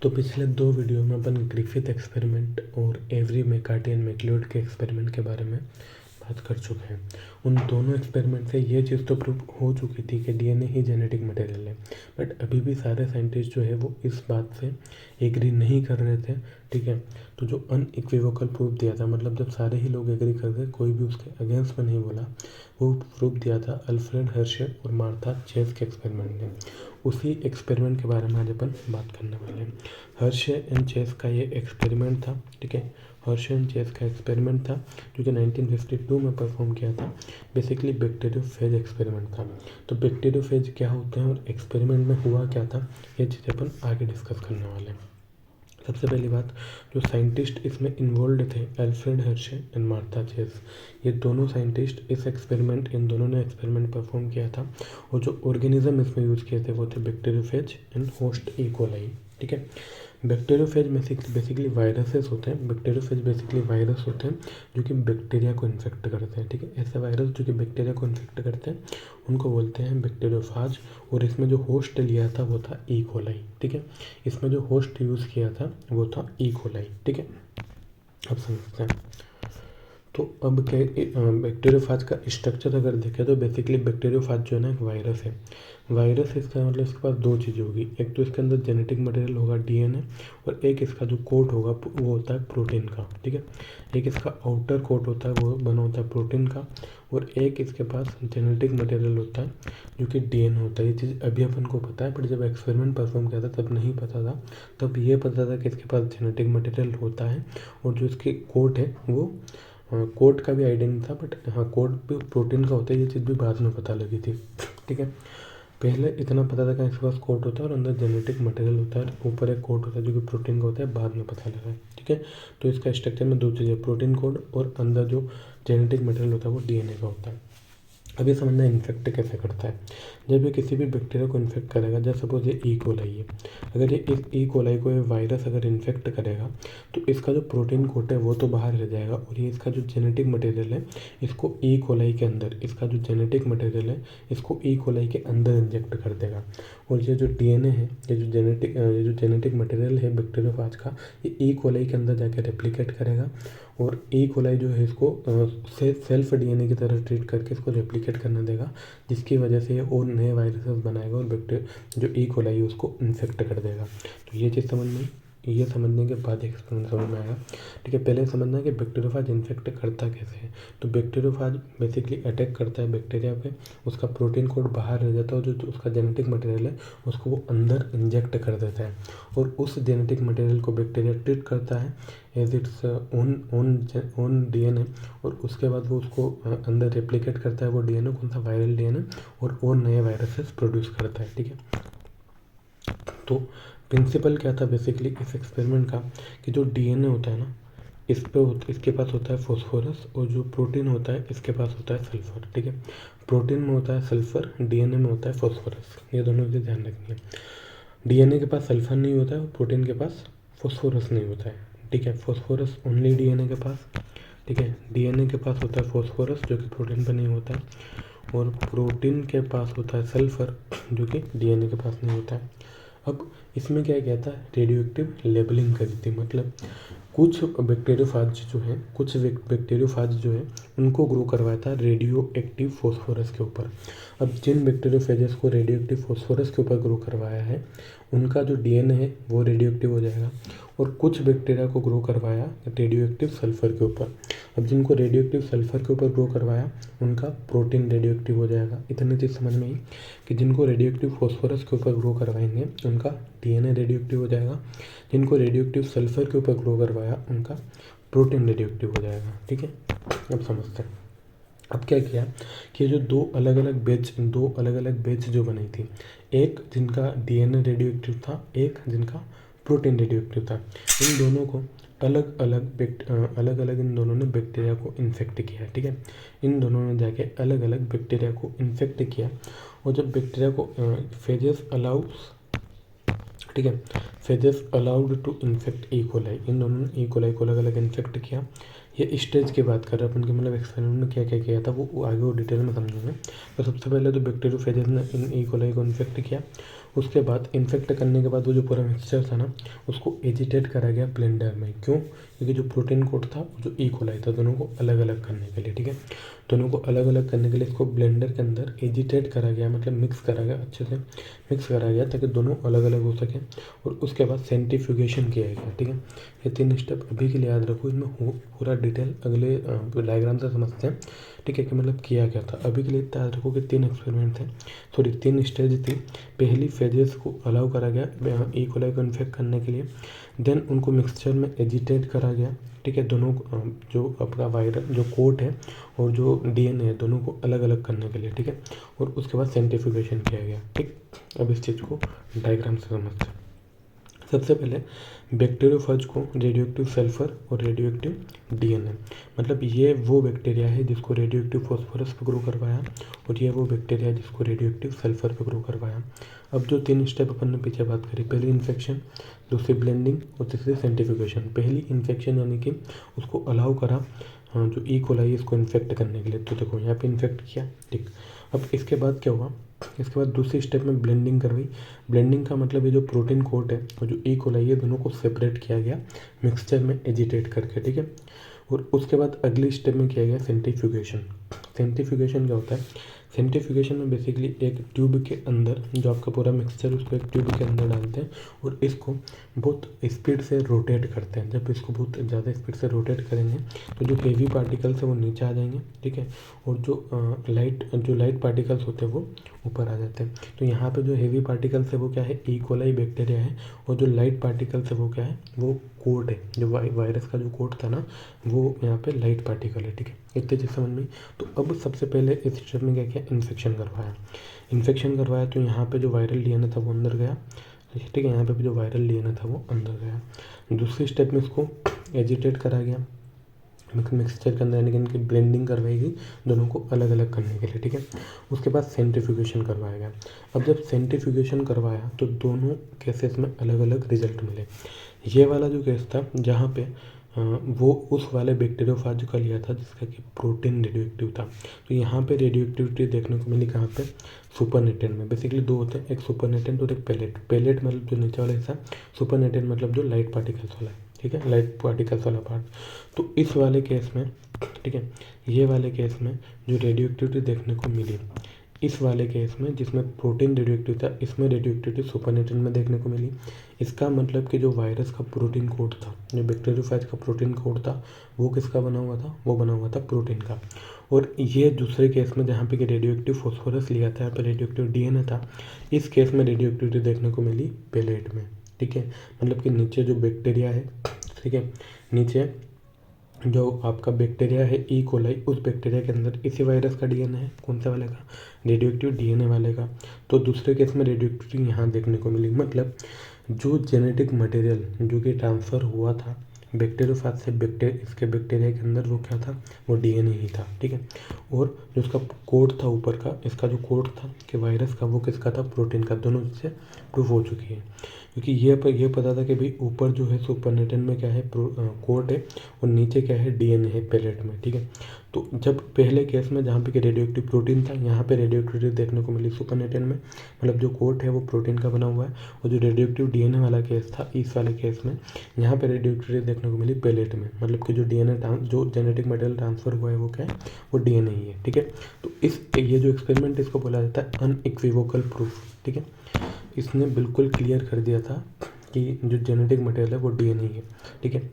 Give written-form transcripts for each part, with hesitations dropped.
तो पिछले 2 वीडियो में अपन ग्रिफिथ एक्सपेरिमेंट और एवरी मैककार्टी एंड मैकलियोड के एक्सपेरिमेंट के बारे में बात कर चुके हैं। उन दोनों एक्सपेरिमेंट से ये चीज़ तो प्रूव हो चुकी थी कि डीएनए ही जेनेटिक मटेरियल है, बट अभी भी सारे साइंटिस्ट जो है वो इस बात से एग्री नहीं कर रहे थे। ठीक है, तो जो अनइक्विवोकल प्रूफ दिया था, मतलब जब सारे ही लोग एग्री कर गए, कोई भी उसके अगेंस्ट में नहीं बोला, वो प्रूफ दिया था अल्फ्रेड हर्शे और मार्था चेस के एक्सपेरिमेंट ने। उसी एक्सपेरिमेंट के बारे में आज अपन बात करने वाले हैं। हर्शे एंड चेस का ये एक्सपेरिमेंट था। ठीक है, हर्शे एंड चेस का एक्सपेरिमेंट था जो कि 1952 में परफॉर्म किया था। बेसिकली बैक्टीरियोफेज एक्सपेरिमेंट था। तो बैक्टीरियोफेज क्या होते हैं और एक्सपेरिमेंट में हुआ क्या था, ये चीज़ अपन आगे डिस्कस करने वाले हैं। सबसे पहली बात, जो साइंटिस्ट इसमें इन्वॉल्व थे, Alfred Hershey and Martha Chase, ये दोनों साइंटिस्ट इन दोनों ने एक्सपेरिमेंट परफॉर्म किया था। और जो ऑर्गेनिज्म इसमें यूज़ किए थे वो थे bacteriophage and host E coli. ठीक है, बैक्टीरियोफेज बेसिकली वायरसेस होते हैं। बैक्टीरियोफेज बेसिकली वायरस होते हैं जो कि बैक्टीरिया को इन्फेक्ट करते हैं। ठीक है, ऐसे वायरस जो कि बैक्टीरिया को इन्फेक्ट करते हैं उनको बोलते हैं बैक्टीरियोफाज। और इसमें जो होस्ट लिया था वो था ई कोलाई। ठीक है, इसमें जो होस्ट यूज़ किया था वो था ई कोलाई। ठीक है, अब समझते हैं। तो अब क्या बैक्टीरियोफाज का स्ट्रक्चर अगर देखें तो बेसिकली बैक्टीरियोफाज जो है ना एक वायरस है। वायरस इसका मतलब इसके पास दो चीज़ें होगी, एक तो इसके अंदर जेनेटिक मटेरियल होगा डीएनए, और एक इसका जो कोट होगा वो होता है प्रोटीन का। ठीक है, एक इसका आउटर कोट होता है वो बना होता है प्रोटीन का, और एक इसके पास जेनेटिक मटेरियल होता है जो कि डीएनए होता है। ये चीज़ अभी अपन को पता है, बट जब एक्सपेरिमेंट परफॉर्म किया था तब नहीं पता था। तब ये पता था कि इसके पास जेनेटिक मटेरियल होता है, और जो इसकी कोट है वो कोट का भी आइडिया नहीं था, बट हाँ कोट भी प्रोटीन का होता है। ये चीज़ भी बाद में पता लगी थी। ठीक है, पहले इतना पता था कि इसके पास कोट होता है और अंदर जेनेटिक मटेरियल होता है, ऊपर एक कोट होता है जो कि प्रोटीन का होता है, बाद में पता लगा है। ठीक है, तो इसका स्ट्रक्चर में दो चीज़ें, प्रोटीन कोड और अंदर जो जेनेटिक मटेरियल होता है वो डीएनए का होता है। अब ये समझना इन्फेक्ट कैसे करता है। जब ये किसी भी बैक्टीरिया को इन्फेक्ट करेगा, जैसे सपोज ये ई कोलाई है, अगर ये इस ई कोलाई को ये वायरस अगर इन्फेक्ट करेगा तो इसका जो प्रोटीन कोट है वो तो बाहर रह जाएगा, और ये इसका जो जेनेटिक मटेरियल है इसको ई कोलाई के अंदर, इसका जो जेनेटिक मटेरियल है इसको ई कोलाई के अंदर इंजेक्ट कर देगा। और ये जो डीएनए है, ये जो जेनेटिक मटेरियल है बैक्टीरियोफाज का, ये ई कोलाई के अंदर जाके रेप्लिकेट करेगा, और ई कोलाई जो है इसको सेल्फ डीएनए की तरह ट्रीट करके इसको रेप्लिकेट करने देगा, जिसकी वजह से ये और नए वायरसेस बनाएगा और बैक्टीरिया जो ई कोलाई है उसको इन्फेक्ट कर देगा। तो ये चीज़ ये समझने के बाद एक्सपेरिमेंट समझ में आएगा। ठीक है, पहले समझना है कि बैक्टीरियोफाज इन्फेक्ट करता कैसे है। तो बैक्टीरियोफाज बेसिकली अटैक करता है बैक्टीरिया पे, उसका प्रोटीन कोड बाहर रह जाता है, और जो उसका जेनेटिक मटेरियल है उसको वो अंदर इंजेक्ट कर देता है, और उस जेनेटिक मटेरियल को बैक्टीरिया ट्रीट करता है एज इट्स ओन डीएनए, और उसके बाद वो उसको अंदर रेप्लिकेट करता है वो डीएनए, कौन सा वायरल डीएनए, और नए वायरसेस प्रोड्यूस करता है। ठीक है, तो प्रिंसिपल क्या था बेसिकली इस एक्सपेरिमेंट का, कि जो डीएनए होता है ना इसके पास होता है फॉस्फोरस, और जो प्रोटीन होता है इसके पास होता है सल्फर। ठीक है, प्रोटीन में होता है सल्फर, डीएनए में होता है फॉस्फोरस। ये दोनों चीज़ ध्यान रखनी है। डीएनए के पास सल्फर नहीं होता है और प्रोटीन के पास फॉस्फोरस नहीं होता है। ठीक है, फॉस्फोरस ओनली डीएनए के पास। ठीक है, डीएनए के पास होता है फॉस्फोरस जो कि प्रोटीन पर नहीं होता है, और प्रोटीन के पास होता है सल्फर जो कि डीएनए के पास नहीं होता है। अब इसमें क्या किया था, रेडियो एक्टिव लेबलिंग करी थी। मतलब कुछ बैक्टीरियोफाज जो है उनको ग्रो करवाया था रेडियो एक्टिव फॉस्फोरस के ऊपर। अब जिन बैक्टीरियोफेजेस को रेडियो एक्टिव फॉस्फोरस के ऊपर ग्रो करवाया है उनका जो डीएनए है वो रेडियो एक्टिव हो जाएगा, और कुछ बैक्टीरिया को ग्रो करवाया रेडियो एक्टिव सल्फर के ऊपर। अब जिनको रेडियो एक्टिव सल्फर के ऊपर ग्रो करवाया उनका प्रोटीन रेडियो एक्टिव हो जाएगा। इतनी चीज़ समझ में आई कि जिनको रेडियो एक्टिव फॉस्फोरस के ऊपर ग्रो करवाएंगे उनका डीएनए रेडियो एक्टिव हो जाएगा, जिनको रेडियो एक्टिव सल्फर के ऊपर ग्रो करवाया उनका प्रोटीन रेडियो एक्टिव हो जाएगा। ठीक है, अब समझते हैं। अब क्या किया कि जो दो अलग अलग बैच जो बनाई थी, एक जिनका डीएनए रेडियो एक्टिव था, एक जिनका प्रोटीन रेडियो एक्टिव था, इन दोनों को अलग अलग इन दोनों ने बैक्टीरिया को इन्फेक्ट किया। ठीक है, इन दोनों ने जाके अलग अलग बैक्टीरिया को इन्फेक्ट किया, और जब बैक्टीरिया को phages allowed to infect E coli, इन दोनों ने ई कोलाई को अलग अलग इन्फेक्ट किया। ये स्टेज की बात कर रहे हैं अपन की, मतलब एक्सपेरिमेंट में क्या क्या किया था वो आगे वो डिटेल में समझेंगे। तो सबसे पहले तो बैक्टीरियोफेजेस ने इन ई कोलाई को इन्फेक्ट किया, उसके बाद इन्फेक्ट करने के बाद वो जो पूरा मिक्सचर था ना उसको एजिटेट करा गया ब्लेंडर में। क्यों? क्योंकि जो प्रोटीन कोड था जो ई कोलाई था, दोनों को अलग अलग करने के लिए, ठीक है। दोनों को अलग अलग करने के लिए इसको ब्लेंडर के अंदर एजिटेट करा गया, मतलब मिक्स करा गया, अच्छे से मिक्स करा गया ताकि दोनों अलग अलग हो सकें। और उसके बाद सेंट्रीफ्यूगेशन किया गया, ठीक है। ये 3 स्टेप अभी के लिए याद रखो, इनमें पूरा डिटेल अगले डायग्राम से समझते हैं, ठीक है, कि मतलब किया क्या था। अभी के लिए याद रखो कि 3 एक्सपेरिमेंट थे, सॉरी 3 स्टेज थी। पहली फेजेस को अलाउ करा गया ई कोलाई को इन्फेक्ट करने के लिए, देन उनको मिक्सचर में एजिटेट करा गया, ठीक है। दोनों जो आपका वायरस जो कोट है और जो डीएनए है दोनों को अलग अलग करने के लिए, ठीक है। और उसके बाद सेंट्रीफ्यूगेशन किया गया, ठीक। अब इस चीज़ को डायग्राम से समझते हैं। सबसे पहले बैक्टीरियोफेज को रेडियोएक्टिव सल्फर और रेडियोएक्टिव डीएनए, मतलब ये वो बैक्टीरिया है जिसको रेडियोएक्टिव फॉस्फोरस पे ग्रो करवाया और ये वो बैक्टीरिया है जिसको रेडियोएक्टिव सल्फर पे ग्रो करवाया। अब जो 3 स्टेप अपन ने पीछे बात करी, पहली इन्फेक्शन, दूसरी ब्लेंडिंग और तीसरी सेंट्रीफ्यूगेशन। पहली इन्फेक्शन यानी कि उसको अलाउ करा जो ई कोलाई इसको इन्फेक्ट करने के लिए, तो देखो यहाँ पे इन्फेक्ट किया, ठीक। अब इसके बाद क्या हुआ, इसके बाद दूसरी स्टेप में ब्लेंडिंग करवाई। ब्लेंडिंग का मतलब ये जो प्रोटीन कोट है और जो ई कोलाई है दोनों को सेपरेट किया गया मिक्सचर में एजिटेट करके, ठीक है। और उसके बाद अगली स्टेप में किया गया सेंट्रीफ्यूगेशन। सेंट्रीफ्यूगेशन क्या होता है? सेंट्रीफ्यूगेशन में बेसिकली एक ट्यूब के अंदर जो आपका पूरा मिक्सचर उसको एक ट्यूब के अंदर डालते हैं और इसको बहुत स्पीड से रोटेट करते हैं। जब इसको बहुत ज़्यादा स्पीड से रोटेट करेंगे तो जो हेवी पार्टिकल्स है वो नीचे आ जाएंगे, ठीक है। और जो लाइट पार्टिकल्स होते हैं वो ऊपर आ जाते हैं। तो यहाँ पे जो हेवी पार्टिकल्स है वो क्या है? ई कोलाई बैक्टीरिया है। और जो लाइट पार्टिकल्स है वो क्या है? वो कोट है। जो वायरस का जो कोट था ना वो यहाँ पे लाइट पार्टिकल है, ठीक है। इतने चीज़ समझ में। तो अब सबसे पहले इस स्टेप में क्या किया? इन्फेक्शन करवाया। तो यहाँ पे जो वायरल डीएनए था वो अंदर गया, ठीक है। यहाँ पे भी जो वायरल डीएनए था वो अंदर गया। दूसरी स्टेप में इसको एजिटेट करा गया मिक्सचर के अंदर, यानी कि इनकी ब्लेंडिंग करवाई गई दोनों को अलग अलग करने के लिए, ठीक है। उसके बाद सेंट्रीफ्यूगेशन करवाया गया। अब जब सेंट्रीफ्यूगेशन करवाया तो दोनों केसेस में अलग अलग रिजल्ट मिले। ये वाला जो केस था जहाँ पे वो उस वाले बैक्टीरियोफेज का लिया था जिसका कि प्रोटीन रेडियोएक्टिव था। तो यहाँ पे रेडियोएक्टिविटी देखने को मिली कहाँ पे? सुपरनेटेंट में। बेसिकली 2 होते हैं, एक सुपरनेटेंट और एक पेलेट। पेलेट मतलब जो नीचे वाला हिस्सा, सुपरनेटेंट मतलब जो लाइट पार्टिकल्स वाला है, ठीक है, लाइट पार्टिकल्स वाला पार्ट। तो इस वाले केस में, ठीक है, ये वाले केस में जो रेडियोएक्टिविटी देखने को मिली, इस वाले केस में जिसमें प्रोटीन रेडियोएक्टिव था, इसमें रेडियोएक्टिविटी सुपरनेटेंट में देखने को मिली। इसका मतलब कि जो वायरस का प्रोटीन कोड था, जो बैक्टीरियोफेज का प्रोटीन कोड था, वो किसका बना हुआ था? वो बना हुआ था प्रोटीन का। और ये दूसरे केस में जहाँ पे कि रेडियोएक्टिव फॉस्फोरस लिया था, यहाँ पे रेडियोएक्टिव डीएनए था, इस केस में रेडियोएक्टिविटी देखने को मिली पेलेट में, ठीक है। मतलब कि नीचे जो बैक्टीरिया है, ठीक है, नीचे जो आपका बैक्टीरिया है ई कोलाई, उस बैक्टीरिया के अंदर इसी वायरस का डीएनए है। कौन से वाले का? रेडियोएक्टिव डीएनए वाले का। तो दूसरे केस में रेडियोएक्टिविटी यहाँ देखने को मिली। मतलब जो जेनेटिक मटेरियल जो कि ट्रांसफ़र हुआ था बैक्टीरियोफेज से इसके बैक्टीरिया के अंदर, वो क्या था? वो डीएनए ही था, ठीक है। और जो उसका कोड था ऊपर का, इसका जो कोड था कि वायरस का, वो किसका था? प्रोटीन का। दोनों चीज़ें प्रूफ हो चुकी है, क्योंकि ये पता था कि भाई ऊपर जो है सुपरनेटेंट में क्या है? कोड है, और नीचे क्या है? डीएनए है पेलेट में, ठीक है। तो जब पहले केस में जहाँ पे कि रेडियोएक्टिव प्रोटीन था, यहाँ पे रेडियोएक्टिविटी देखने को मिली सुपरनेटेंट में, मतलब जो कोट है वो प्रोटीन का बना हुआ है। और जो रेडियोएक्टिव डीएनए वाला केस था, इस वाले केस में यहाँ पे रेडियोएक्टिविटी देखने को मिली पेलेट में। मतलब कि जो डीएनए जो जेनेटिक मटेरियल ट्रांसफर हुआ है वो क्या है? वो डीएनए ही है, ठीक है। तो ये जो एक्सपेरिमेंट इसको बोला जाता है अनइक्विवोकल प्रूफ, ठीक है। इसने बिल्कुल क्लियर कर दिया था कि जो जेनेटिक मटेरियल है वो डीएनए ही है, ठीक है।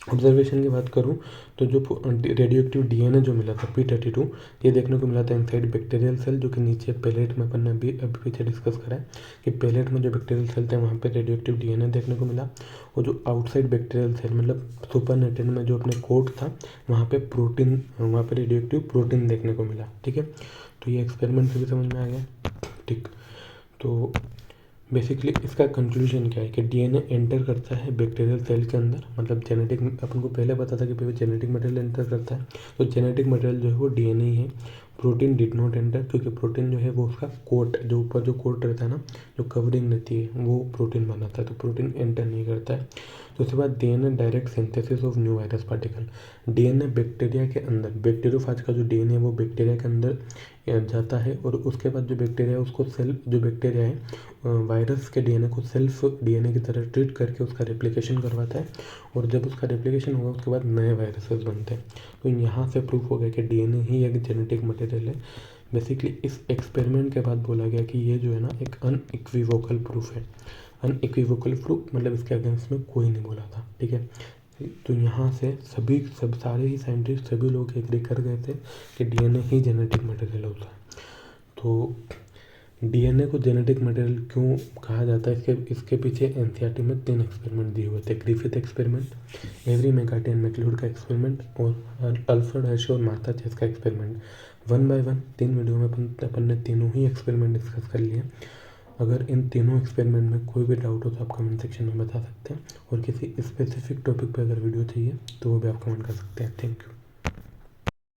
ऑब्जर्वेशन की बात करूं तो जो रेडियोएक्टिव डीएनए जो मिला था P32, ये देखने को मिला था इनसाइड बैक्टीरियल सेल, जो कि नीचे पेलेट में अपन ने अभी पीछे डिस्कस करा है कि पेलेट में जो बैक्टीरियल सेल थे वहाँ पे रेडियोएक्टिव डीएनए देखने को मिला। और जो आउटसाइड बैक्टीरियल सेल मतलब सुपरनेटेंट में जो अपने कोट था, वहाँ पे रेडियोएक्टिव प्रोटीन देखने को मिला, ठीक है। तो ये एक्सपेरिमेंट से भी समझ में आ गया, ठीक। तो बेसिकली इसका कंक्लूजन क्या है कि डीएनए एंटर करता है बैक्टीरियल सेल के अंदर, मतलब जेनेटिक, अपन को पहले पता था कि भाई जेनेटिक मटेरियल एंटर करता है, तो जेनेटिक मटेरियल जो है वो डीएनए ही है। प्रोटीन डिड नॉट एंटर, क्योंकि प्रोटीन जो है वो उसका कोट, जो ऊपर जो कोट रहता है ना, जो कवरिंग रहती है, वो प्रोटीन बनाता है, तो प्रोटीन एंटर नहीं करता है। उसके बाद DNA direct synthesis of new virus particle. DNA bacteria के अंदर, बैक्टीरियोफाज का जो डीएनए वो बैक्टीरिया के अंदर जाता है और उसके बाद जो बैक्टीरिया है उसको सेल्फ, जो बैक्टीरिया है वायरस के डीएनए को सेल्फ डीएनए की तरह ट्रीट करके उसका रेप्लिकेशन करवाता है और जब उसका रेप्लिकेशन होगा उसके बाद नए वायरसेस बनते हैं। तो यहाँ से प्रूफ हो गया कि डीएनए ही एक जेनेटिक मटेरियल है। बेसिकली इस एक्सपेरिमेंट के बाद बोला गया कि ये जो है ना एक अनइक्विवोकल प्रूफ है। अनइक्विवोकल प्रूफ मतलब इसके अगेंस्ट में कोई नहीं बोला था, ठीक है। तो यहाँ से सब सारे ही साइंटिस्ट, सभी लोग एग्री कर गए थे कि डीएनए ही जेनेटिक मटेरियल होता है। तो डीएनए को जेनेटिक मटेरियल क्यों कहा जाता है, इसके पीछे एनसीईआरटी में 3 एक्सपेरिमेंट दिए हुए थे। Griffith experiment, Avery McCarty and MacLeod का एक्सपेरिमेंट और अल्फ्रेड हर्शे और मार्था चेस का एक्सपेरिमेंट। 1 बाय 1 3 वीडियो में अपन ने तीनों ही एक्सपेरिमेंट डिस्कस कर लिए। अगर इन तीनों एक्सपेरिमेंट में कोई भी डाउट हो तो आप कमेंट सेक्शन में बता सकते हैं और किसी स्पेसिफिक टॉपिक पे अगर वीडियो चाहिए तो वो भी आप कमेंट कर सकते हैं। Thank you.